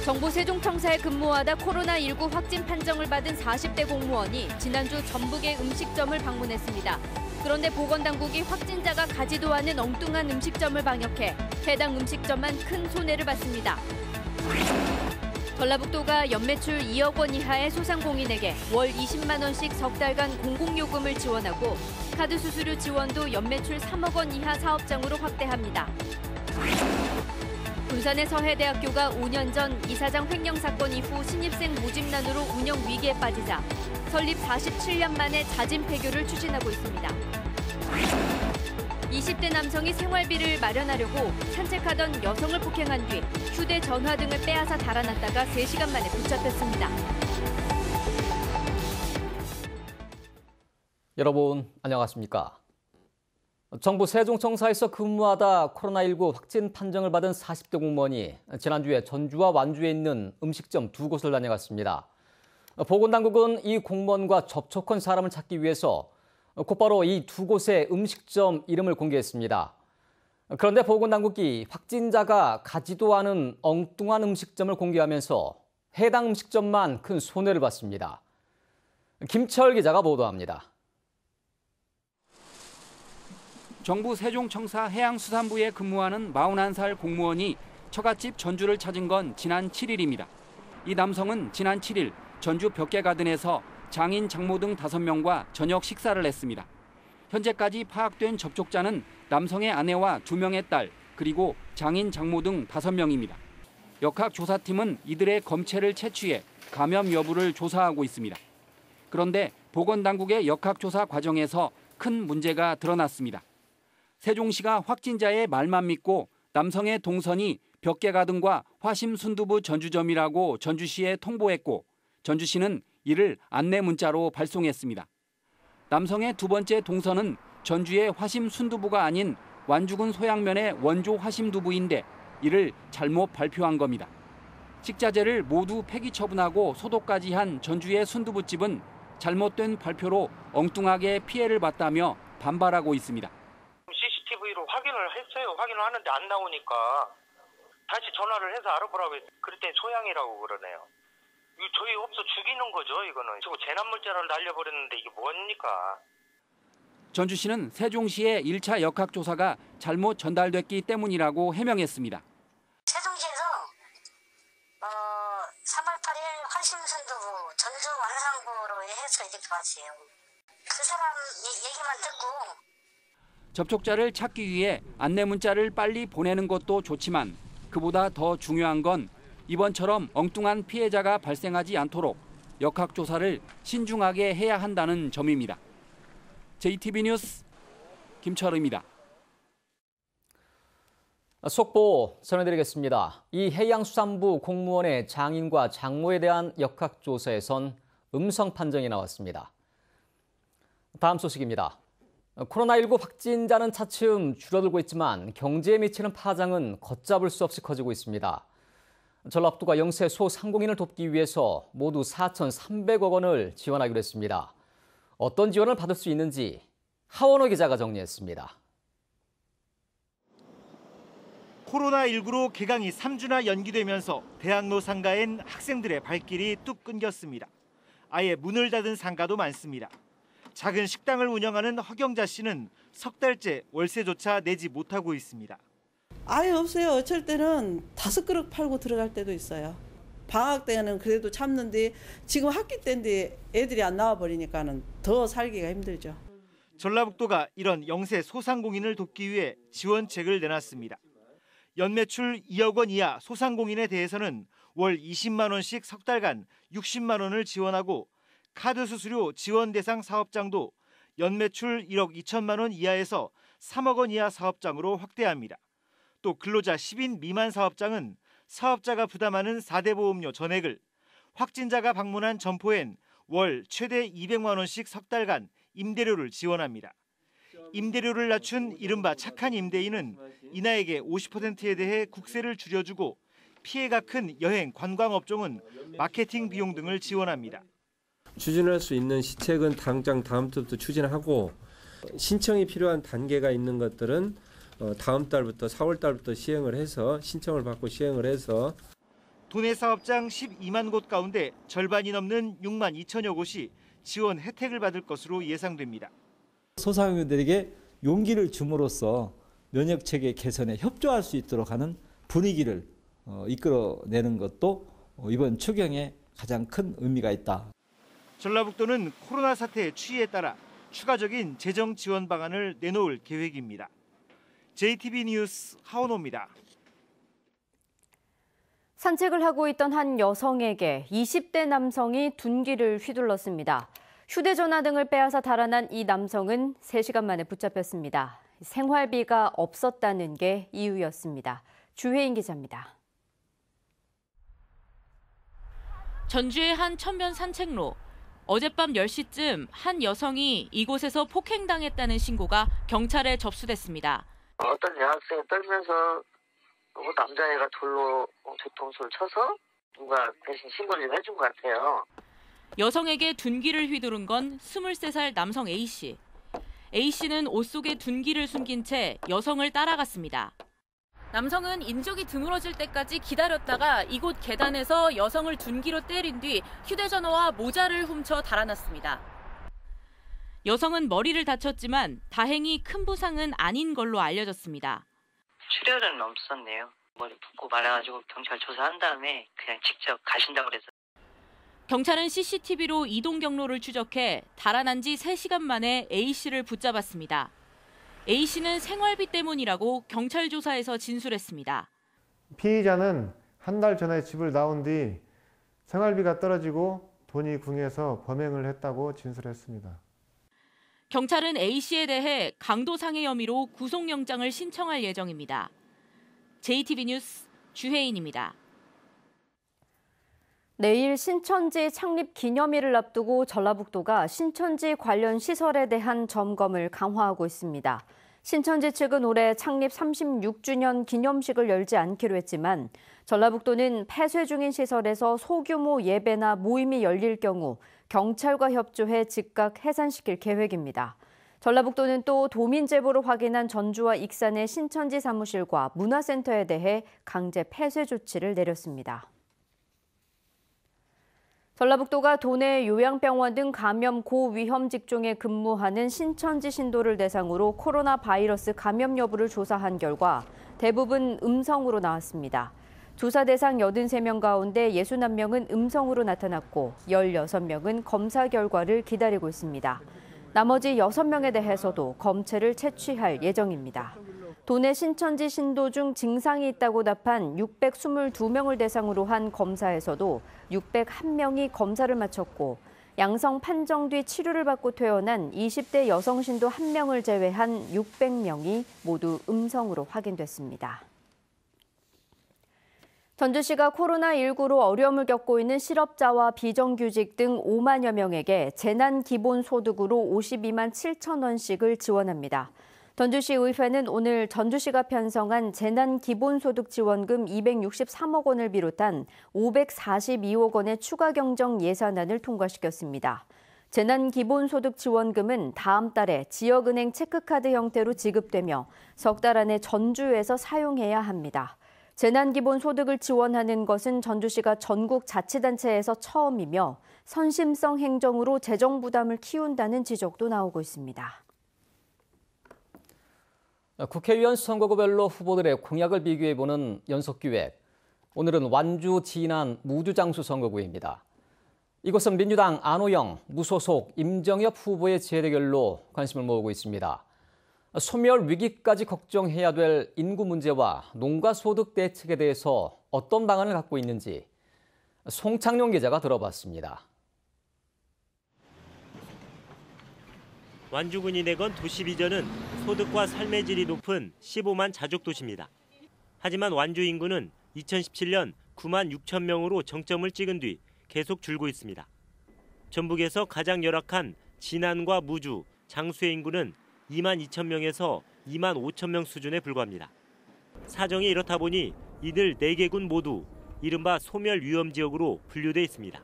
정부 세종청사에 근무하다 코로나19 확진 판정을 받은 40대 공무원이 지난주 전북의 음식점을 방문했습니다. 그런데 보건당국이 확진자가 가지도 않은 엉뚱한 음식점을 방역해 해당 음식점만 큰 손해를 봤습니다. 전라북도가 연매출 2억 원 이하의 소상공인에게 월 20만 원씩 석 달간 공공요금을 지원하고 카드 수수료 지원도 연매출 3억 원 이하 사업장으로 확대합니다. 군산의 서해대학교가 5년 전 이사장 횡령 사건 이후 신입생 모집난으로 운영 위기에 빠지자 설립 47년 만에 자진 폐교를 추진하고 있습니다. 20대 남성이 생활비를 마련하려고 산책하던 여성을 폭행한 뒤 휴대전화 등을 빼앗아 달아났다가 3시간 만에 붙잡혔습니다. 여러분 안녕하십니까? 정부 세종청사에서 근무하다 코로나19 확진 판정을 받은 40대 공무원이 지난주에 전주와 완주에 있는 음식점 2곳을 다녀갔습니다. 보건당국은 이 공무원과 접촉한 사람을 찾기 위해서 곧바로 이 2곳의 음식점 이름을 공개했습니다. 그런데 보건당국이 확진자가 가지도 않은 엉뚱한 음식점을 공개하면서 해당 음식점만 큰 손해를 봤습니다. 김철 기자가 보도합니다. 정부 세종청사 해양수산부에 근무하는 41살 공무원이 처갓집 전주를 찾은 건 지난 7일입니다. 이 남성은 지난 7일 전주 벽계가든에서 장인, 장모 등 5명과 저녁 식사를 했습니다. 현재까지 파악된 접촉자는 남성의 아내와 2명의 딸, 그리고 장인, 장모 등 5명입니다. 역학조사팀은 이들의 검체를 채취해 감염 여부를 조사하고 있습니다. 그런데 보건당국의 역학조사 과정에서 큰 문제가 드러났습니다. 세종시가 확진자의 말만 믿고 남성의 동선이 벽계가든과 화심순두부 전주점이라고 전주시에 통보했고 전주시는 이를 안내 문자로 발송했습니다. 남성의 2번째 동선은 전주의 화심순두부가 아닌 완주군 소양면의 원조 화심두부인데 이를 잘못 발표한 겁니다. 식자재를 모두 폐기 처분하고 소독까지 한 전주의 순두부집은 잘못된 발표로 엉뚱하게 피해를 봤다며 반발하고 있습니다. CCTV로 확인을 했어요. 확인을 하는데 안 나오니까 다시 전화를 해서 알아보라고 했어요. 그랬더니 소양이라고 그러네요. 이거 저희 업소 죽이는 거죠, 이거는. 지금 재난물자를 날려버렸는데 이게 뭡니까? 전주시는 세종시의 1차 역학조사가 잘못 전달됐기 때문이라고 해명했습니다. 세종시에서 3월 8일 화심순두부 전주 완산구로 해서 이렇게 왔어요. 그 사람 얘기만 듣고 접촉자를 찾기 위해 안내 문자를 빨리 보내는 것도 좋지만 그보다 더 중요한 건 이번처럼 엉뚱한 피해자가 발생하지 않도록 역학조사를 신중하게 해야 한다는 점입니다. JTB 뉴스 김철우입니다. 속보 전해드리겠습니다. 이 해양수산부 공무원의 장인과 장모에 대한 역학조사에선 음성 판정이 나왔습니다. 다음 소식입니다. 코로나19 확진자는 차츰 줄어들고 있지만 경제에 미치는 파장은 걷잡을 수 없이 커지고 있습니다. 전라북도가 영세 소상공인을 돕기 위해서 모두 4,300억 원을 지원하기로 했습니다. 어떤 지원을 받을 수 있는지 하원호 기자가 정리했습니다. 코로나19로 개강이 3주나 연기되면서 대학로 상가엔 학생들의 발길이 뚝 끊겼습니다. 아예 문을 닫은 상가도 많습니다. 작은 식당을 운영하는 허경자 씨는 석 달째 월세조차 내지 못하고 있습니다. 아예 없어요. 어쩔 때는 5그릇 팔고 들어갈 때도 있어요. 방학 때는 그래도 참는데 지금 학기 때인데 애들이 안 나와 버리니까는 더 살기가 힘들죠. 전라북도가 이런 영세 소상공인을 돕기 위해 지원책을 내놨습니다. 연매출 2억 원 이하 소상공인에 대해서는 월 20만 원씩 석 달간 60만 원을 지원하고 카드 수수료 지원 대상 사업장도 연매출 1억 2천만 원 이하에서 3억 원 이하 사업장으로 확대합니다. 또 근로자 10인 미만 사업장은 사업자가 부담하는 4대 보험료 전액을, 확진자가 방문한 점포엔 월 최대 200만 원씩 석 달간 임대료를 지원합니다. 임대료를 낮춘 이른바 착한 임대인은 이나에게 50%에 대해 국세를 줄여주고 피해가 큰 여행, 관광업종은 마케팅 비용 등을 지원합니다. 추진할 수 있는 시책은 당장 다음 달부터 추진하고 신청이 필요한 단계가 있는 것들은 다음 달부터 4월 달부터 시행을 해서 신청을 받고 시행을 해서 도내 사업장 12만 곳 가운데 절반이 넘는 6만 2천여 곳이 지원 혜택을 받을 것으로 예상됩니다. 소상공인들에게 용기를 줌으로써 면역체계 개선에 협조할 수 있도록 하는 분위기를 이끌어내는 것도 이번 추경에 가장 큰 의미가 있다. 전라북도는 코로나 사태의 추이에 따라 추가적인 재정 지원 방안을 내놓을 계획입니다. JTB 뉴스 하원호입니다. 산책을 하고 있던 한 여성에게 20대 남성이 둔기를 휘둘렀습니다. 휴대전화 등을 빼앗아 달아난 이 남성은 3시간 만에 붙잡혔습니다. 생활비가 없었다는 게 이유였습니다. 주혜인 기자입니다. 전주의 한 천변 산책로. 어젯밤 10시쯤 한 여성이 이곳에서 폭행당했다는 신고가 경찰에 접수됐습니다. 어떤 여학생이 떨면서 남자애가 돌로 뒤통수를 쳐서 누가 대신 신고를 해준 것 같아요. 여성에게 둔기를 휘두른 건 23살 남성 A씨. A씨는 옷 속에 둔기를 숨긴 채 여성을 따라갔습니다. 남성은 인적이 드물어질 때까지 기다렸다가 이곳 계단에서 여성을 둔기로 때린 뒤 휴대전화와 모자를 훔쳐 달아났습니다. 여성은 머리를 다쳤지만 다행히 큰 부상은 아닌 걸로 알려졌습니다. 출혈은 없었네요. 머리 붓고 말아가지고 경찰 조사한 다음에 그냥 직접 가신다고 그래서. 경찰은 CCTV로 이동 경로를 추적해 달아난 지 3시간 만에 A씨를 붙잡았습니다. A씨는 생활비 때문이라고 경찰 조사에서 진술했습니다. 피의자는 한 달 전에 집을 나온 뒤 생활비가 떨어지고 돈이 궁해서 범행을 했다고 진술했습니다. 경찰은 A씨에 대해 강도상해 혐의로 구속영장을 신청할 예정입니다. JTB 뉴스 주혜인입니다. 내일 신천지 창립 기념일을 앞두고 전라북도가 신천지 관련 시설에 대한 점검을 강화하고 있습니다. 신천지 측은 올해 창립 36주년 기념식을 열지 않기로 했지만 전라북도는 폐쇄 중인 시설에서 소규모 예배나 모임이 열릴 경우 경찰과 협조해 즉각 해산시킬 계획입니다. 전라북도는 또 도민 제보를 확인한 전주와 익산의 신천지 사무실과 문화센터에 대해 강제 폐쇄 조치를 내렸습니다. 전라북도가 도내 요양병원 등 감염 고위험 직종에 근무하는 신천지 신도를 대상으로 코로나 바이러스 감염 여부를 조사한 결과 대부분 음성으로 나왔습니다. 조사 대상 83명 가운데 61명은 음성으로 나타났고 16명은 검사 결과를 기다리고 있습니다. 나머지 6명에 대해서도 검체를 채취할 예정입니다. 도내 신천지 신도 중 증상이 있다고 답한 622명을 대상으로 한 검사에서도 601명이 검사를 마쳤고 양성 판정 뒤 치료를 받고 퇴원한 20대 여성 신도 1명을 제외한 600명이 모두 음성으로 확인됐습니다. 전주시가 코로나19로 어려움을 겪고 있는 실업자와 비정규직 등 5만여 명에게 재난기본소득으로 52만 7천 원씩을 지원합니다. 전주시 의회는 오늘 전주시가 편성한 재난기본소득 지원금 263억 원을 비롯한 542억 원의 추가 경정 예산안을 통과시켰습니다. 재난기본소득 지원금은 다음 달에 지역은행 체크카드 형태로 지급되며 석 달 안에 전주에서 사용해야 합니다. 재난기본소득을 지원하는 것은 전주시가 전국 자치단체에서 처음이며 선심성 행정으로 재정 부담을 키운다는 지적도 나오고 있습니다. 국회의원 선거구별로 후보들의 공약을 비교해보는 연속기획. 오늘은 완주 진안 무주장수 선거구입니다. 이곳은 민주당 안호영, 무소속 임정엽 후보의 재대결로 관심을 모으고 있습니다. 소멸 위기까지 걱정해야 될 인구 문제와 농가 소득 대책에 대해서 어떤 방안을 갖고 있는지 송창룡 기자가 들어봤습니다. 완주군이 내건 도시 비전은 소득과 삶의 질이 높은 15만 자족 도시입니다. 하지만 완주 인구는 2017년 9만 6천 명으로 정점을 찍은 뒤 계속 줄고 있습니다. 전북에서 가장 열악한 진안과 무주, 장수의 인구는 2만 2천 명에서 2만 5천 명 수준에 불과합니다. 사정이 이렇다 보니 이들 4개 군 모두 이른바 소멸 위험 지역으로 분류돼 있습니다.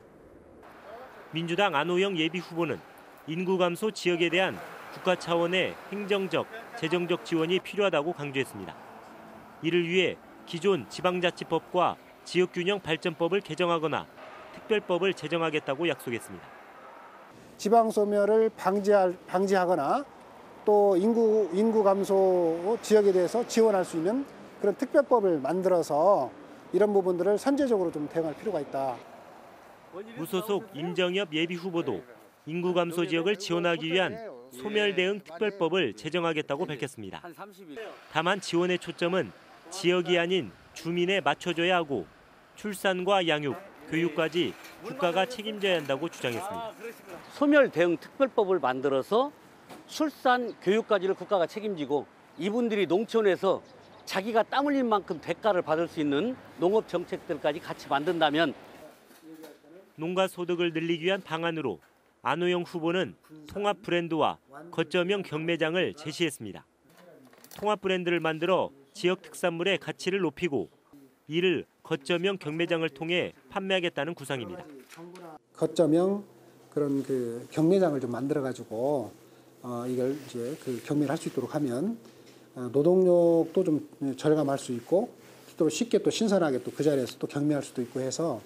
민주당 안호영 예비 후보는 인구 감소 지역에 대한 국가 차원의 행정적, 재정적 지원이 필요하다고 강조했습니다. 이를 위해 기존 지방자치법과 지역균형 발전법을 개정하거나 특별법을 제정하겠다고 약속했습니다. 지방 소멸을 방지하거나 또 인구 감소 지역에 대해서 지원할 수 있는 그런 특별법을 만들어서 이런 부분들을 선제적으로 좀 대응할 필요가 있다. 무소속 임정엽 예비후보도 인구 감소 지역을 지원하기 위한 소멸 대응 특별법을 제정하겠다고 밝혔습니다. 다만 지원의 초점은 지역이 아닌 주민에 맞춰줘야 하고 출산과 양육, 교육까지 국가가 책임져야 한다고 주장했습니다. 소멸 대응 특별법을 만들어서 출산, 교육까지를 국가가 책임지고 이분들이 농촌에서 자기가 땀 흘린 만큼 대가를 받을 수 있는 농업 정책들까지 같이 만든다면 농가 소득을 늘리기 위한 방안으로 안호영 후보는 통합 브랜드와 거점형 경매장을 제시했습니다. 통합 브랜드를 만들어 지역 특산물의 가치를 높이고 이를 거점형 경매장을 통해 판매하겠다는 구상입니다. 거점형 그런 그 경매장을 좀 만들어가지고 이걸 이제 그 경매를 할 수 있도록 하면 노동력도 좀 절감할 수 있고 또 쉽게 또 신선하게 또 그 자리에서 또 경매할 수도 있고 해서.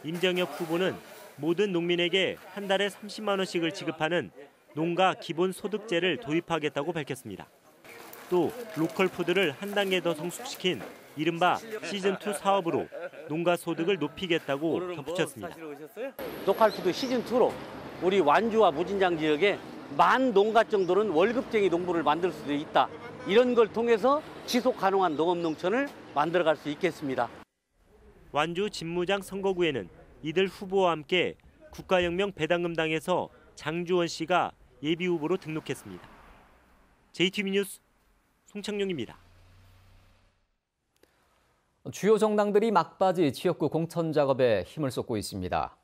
임정엽 후보는 모든 농민에게 한 달에 30만 원씩을 지급하는 농가 기본소득제를 도입하겠다고 밝혔습니다. 또 로컬 푸드를 한 단계 더 성숙시킨 이른바 시즌2 사업으로 농가 소득을 높이겠다고 덧붙였습니다. 로컬 푸드 시즌2로 우리 완주와 무진장 지역에 10,000 농가 정도는 월급쟁이 농부를 만들 수도 있다. 이런 걸 통해서 지속 가능한 농업 농촌을 만들어갈 수 있겠습니다. 완주 진무장 선거구에는 이들 후보와 함께 국가혁명 배당금당에서 장주원 씨가 예비후보로 등록했습니다. JTBC 뉴스 송창용입니다. 주요 정당들이 막바지 지역구 공천 작업에 힘을 쏟고 있습니다.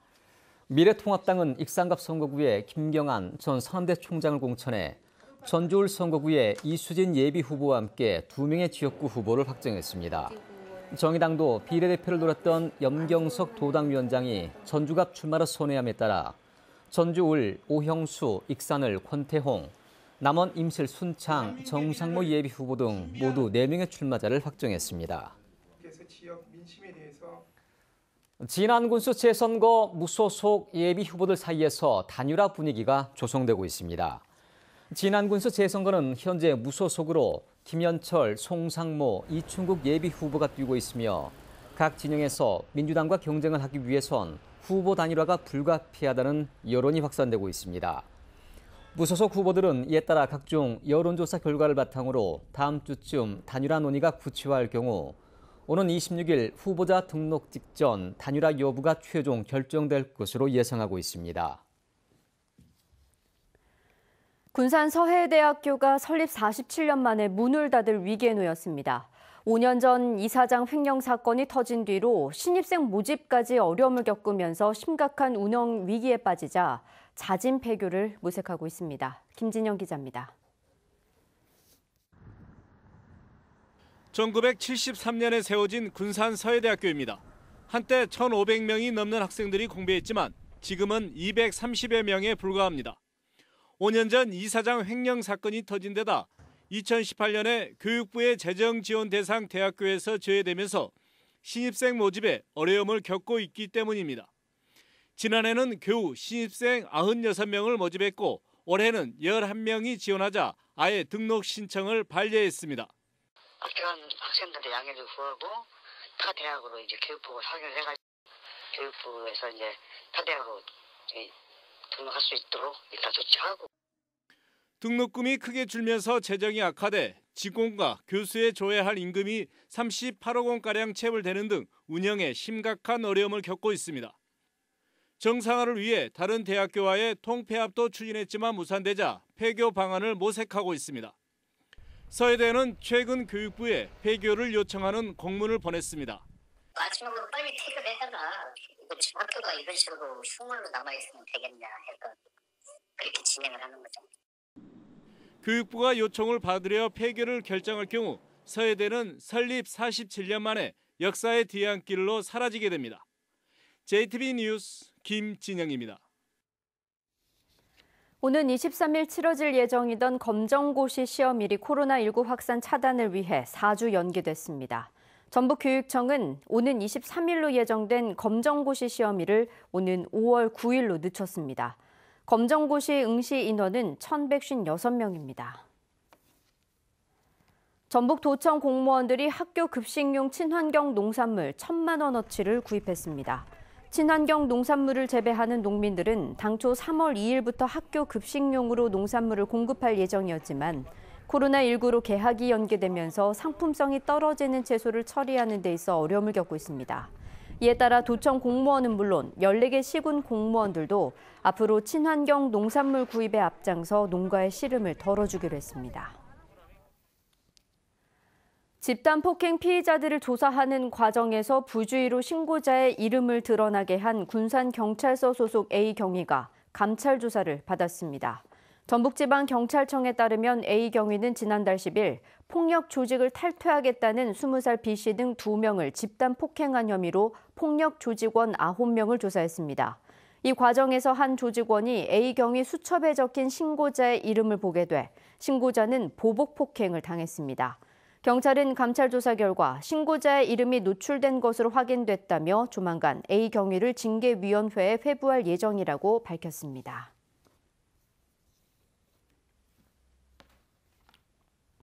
미래통합당은 익산갑 선거구에 김경안 전 상암대 총장을 공천해 전주울 선거구에 이수진 예비후보와 함께 2명의 지역구 후보를 확정했습니다. 정의당도 비례대표를 노렸던 염경석 도당위원장이 전주갑 출마를 선회함에 따라 전주울, 오형수, 익산을 권태홍, 남원 임실 순창, 정상모 예비후보 등 모두 4명의 출마자를 확정했습니다. 지난 군수 재선거 무소속 예비후보들 사이에서 단일화 분위기가 조성되고 있습니다. 지난 군수 재선거는 현재 무소속으로 김현철, 송상모, 이충국 예비후보가 뛰고 있으며 각 진영에서 민주당과 경쟁을 하기 위해선 후보 단일화가 불가피하다는 여론이 확산되고 있습니다. 무소속 후보들은 이에 따라 각종 여론조사 결과를 바탕으로 다음 주쯤 단일화 논의가 구체화할 경우 오는 26일 후보자 등록 직전 단일화 여부가 최종 결정될 것으로 예상하고 있습니다. 군산 서해대학교가 설립 47년 만에 문을 닫을 위기에 놓였습니다. 5년 전 이사장 횡령 사건이 터진 뒤로 신입생 모집까지 어려움을 겪으면서 심각한 운영 위기에 빠지자 자진 폐교를 모색하고 있습니다. 김진영 기자입니다. 1973년에 세워진 군산 서해대학교입니다. 한때 1,500명이 넘는 학생들이 공부했지만 지금은 230여 명에 불과합니다. 5년 전 이사장 횡령 사건이 터진 데다 2018년에 교육부의 재정 지원 대상 대학교에서 제외되면서 신입생 모집에 어려움을 겪고 있기 때문입니다. 지난해는 겨우 신입생 96명을 모집했고 올해는 11명이 지원하자 아예 등록 신청을 반려했습니다. 합격한 학생들의 양해를 구하고 타 대학으로 이제 교육부가 확인을 해가지고 교육부에서 이제 타 대학으로 등록할 수 있도록 일단 조치하고. 등록금이 크게 줄면서 재정이 악화돼 직원과 교수에 줘야 할 임금이 38억 원가량 체불되는 등 운영에 심각한 어려움을 겪고 있습니다. 정상화를 위해 다른 대학교와의 통폐합도 추진했지만 무산되자 폐교 방안을 모색하고 있습니다. 서해대는 최근 교육부에 폐교를 요청하는 공문을 보냈습니다. 마지막으로 빨리 폐교를 해라. 지금 학교가 이런 식으로 흉물로 남아있으면 되겠냐 해서 그렇게 진행을 하는 거죠. 교육부가 요청을 받으려 폐교를 결정할 경우 서해대는 설립 47년 만에 역사의 뒤안길로 사라지게 됩니다. JTBC 뉴스 김진영입니다. 오는 23일 치러질 예정이던 검정고시 시험일이 코로나19 확산 차단을 위해 4주 연기됐습니다. 전북교육청은 오는 23일로 예정된 검정고시 시험일을 오는 5월 9일로 늦췄습니다. 검정고시 응시 인원은 1,156명입니다. 전북도청 공무원들이 학교 급식용 친환경 농산물 1,000만 원어치를 구입했습니다. 친환경 농산물을 재배하는 농민들은 당초 3월 2일부터 학교 급식용으로 농산물을 공급할 예정이었지만 코로나19로 개학이 연기되면서 상품성이 떨어지는 채소를 처리하는 데 있어 어려움을 겪고 있습니다. 이에 따라 도청 공무원은 물론 14개 시군 공무원들도 앞으로 친환경 농산물 구입에 앞장서 농가의 시름을 덜어주기로 했습니다. 집단 폭행 피해자들을 조사하는 과정에서 부주의로 신고자의 이름을 드러나게 한 군산경찰서 소속 A 경위가 감찰 조사를 받았습니다. 전북지방경찰청에 따르면 A 경위는 지난달 10일 폭력 조직을 탈퇴하겠다는 20살 B씨 등 2명을 집단 폭행한 혐의로 폭력 조직원 9명을 조사했습니다. 이 과정에서 한 조직원이 A 경위 수첩에 적힌 신고자의 이름을 보게 돼 신고자는 보복 폭행을 당했습니다. 경찰은 감찰 조사 결과 신고자의 이름이 노출된 것으로 확인됐다며 조만간 A 경위를 징계위원회에 회부할 예정이라고 밝혔습니다.